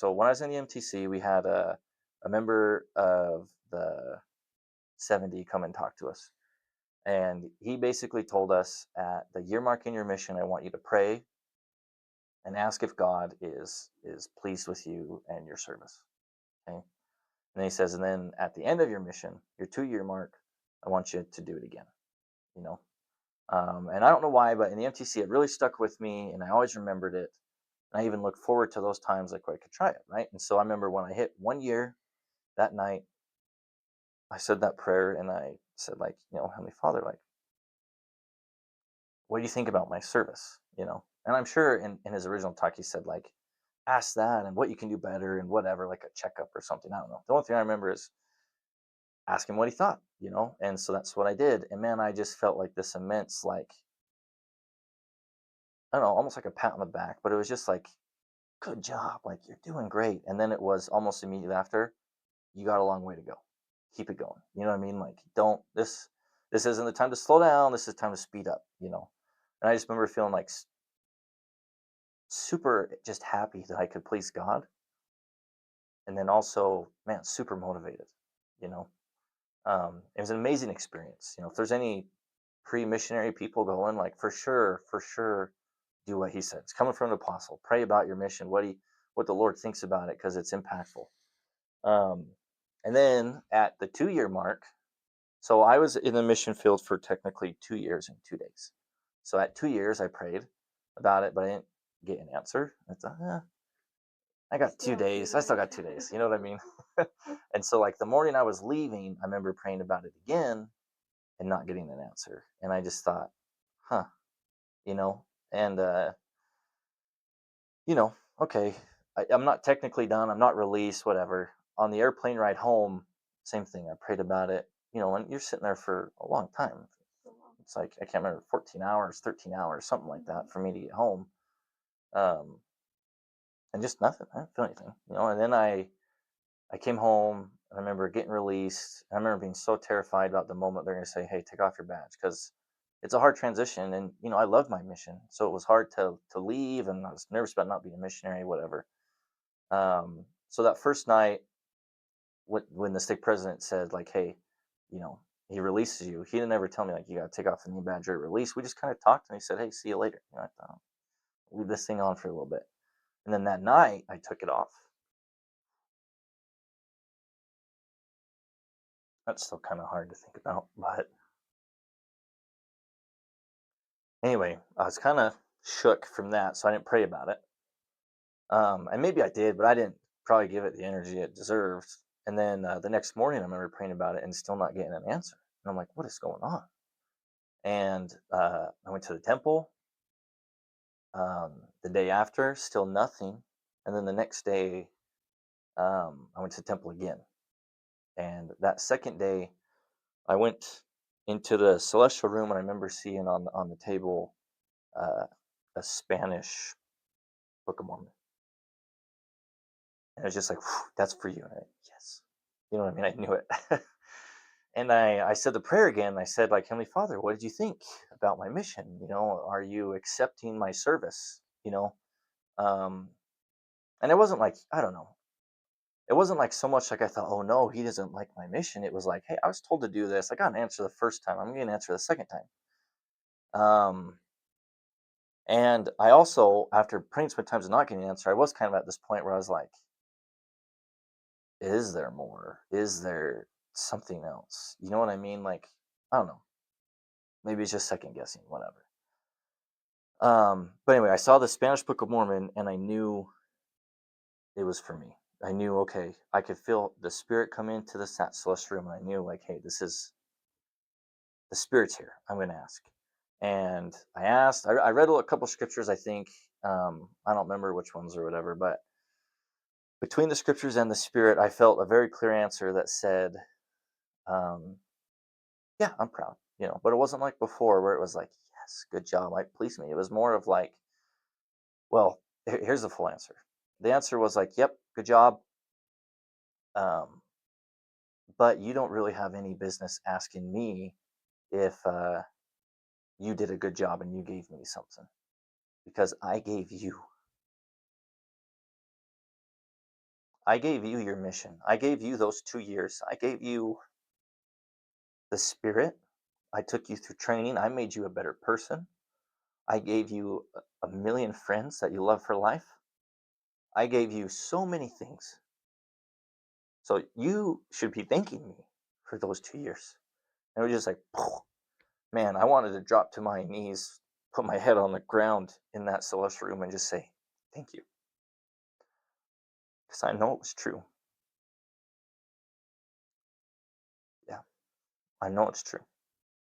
So when I was in the MTC, we had a member of the 70 come and talk to us. And he basically told us at the year mark in your mission, I want you to pray and ask if God is pleased with you and your service. Okay. And then he says, and then at the end of your mission, your 2 year mark, I want you to do it again. You know, and I don't know why, but in the MTC, it really stuck with me, and I always remembered it. And I even look forward to those times like where I could try it, right? And so I remember when I hit 1 year that night, I said that prayer, and I said, like, Heavenly Father, like, what do you think about my service? And I'm sure in his original talk he said, like, ask that and what you can do better and whatever, like a checkup or something. I don't know. The only thing I remember is ask him what he thought. And so that's what I did. And man, I just felt like this immense, like, I don't know, almost like a pat on the back, but it was just like, good job, like you're doing great. And then it was almost immediately after, you got a long way to go. Keep it going. You know what I mean? Like, don't this isn't the time to slow down. This is time to speed up. And I just remember feeling like super just happy that I could please God, and then also, man, super motivated. You know, it was an amazing experience. If there's any pre-missionary people going, like, for sure, do what he said. It's coming from an apostle. Pray about your mission, what the Lord thinks about it, because it's impactful. Um, and then at the 2 year mark, so I was in the mission field for technically 2 years and 2 days. So at 2 years, I prayed about it, but I didn't get an answer. I thought, I got 2 days. I still got 2 days. You know what I mean? And so, like, the morning I was leaving, I remember praying about it again and not getting an answer. And I just thought, huh, you know, and, okay, I'm not technically done. I'm not released, whatever. On the airplane ride home, same thing. I prayed about it, and you're sitting there for a long time. It's like, I can't remember, 14 hours, 13 hours, something like that for me to get home. Um, and just nothing. I didn't feel anything. And then I came home. I remember getting released. I remember being so terrified about the moment they're going to say, "Hey, take off your badge," because it's a hard transition, and I love my mission, so it was hard to leave, and I was nervous about not being a missionary, whatever. So that first night, when the stake president said, like, "Hey, he releases you," he didn't ever tell me, like, you got to take off the knee badge or release. We just kind of talked, and he said, "Hey, see you later." I thought, leave this thing on for a little bit, and then that night I took it off. That's still kind of hard to think about, but anyway, I was kind of shook from that, so I didn't pray about it. And maybe I did, but I didn't probably give it the energy it deserved. And then the next morning, I remember praying about it and still not getting an answer. And I'm like, what is going on? And I went to the temple the day after, still nothing. And then the next day, I went to the temple again. And that second day, I went into the celestial room, and I remember seeing on the table uh, a Spanish Book of Mormon. And it was just like, that's for you. And yes. You know what I mean? I knew it. And I said the prayer again. I said, like, Heavenly Father, what did you think about my mission? Are you accepting my service? Um, and it wasn't like, I don't know. It wasn't like so much like I thought, oh no, he doesn't like my mission. It was like, hey, I was told to do this. I got an answer the first time. I'm getting an answer the second time. Um, and I also, after praying so many times and not getting an answer, I was kind of at this point where I was like, is there more? Is there something else? You know what I mean? Like, I don't know. Maybe it's just second guessing, whatever. But anyway, I saw the Spanish Book of Mormon, and I knew it was for me. I knew, okay, I could feel the spirit come into the celestial room, and I knew, like, hey, this is the spirit's here. I'm going to ask. And I asked, I read a couple scriptures, I think. I don't remember which ones or whatever, but between the scriptures and the spirit, I felt a very clear answer that said, um, yeah, I'm proud, but it wasn't like before where it was like, yes, good job, like, please me. It was more of like, well, here's the full answer. The answer was like, yep, good job. Um, but you don't really have any business asking me if you did a good job and you gave me something, because I gave you. I gave you your mission. I gave you those 2 years. I gave you the spirit. I took you through training. I made you a better person. I gave you a million friends that you love for life. I gave you so many things. So you should be thanking me for those 2 years. And it was just like, man, I wanted to drop to my knees, put my head on the ground in that celestial room and just say, thank you. Because I know it was true. Yeah, I know it's true.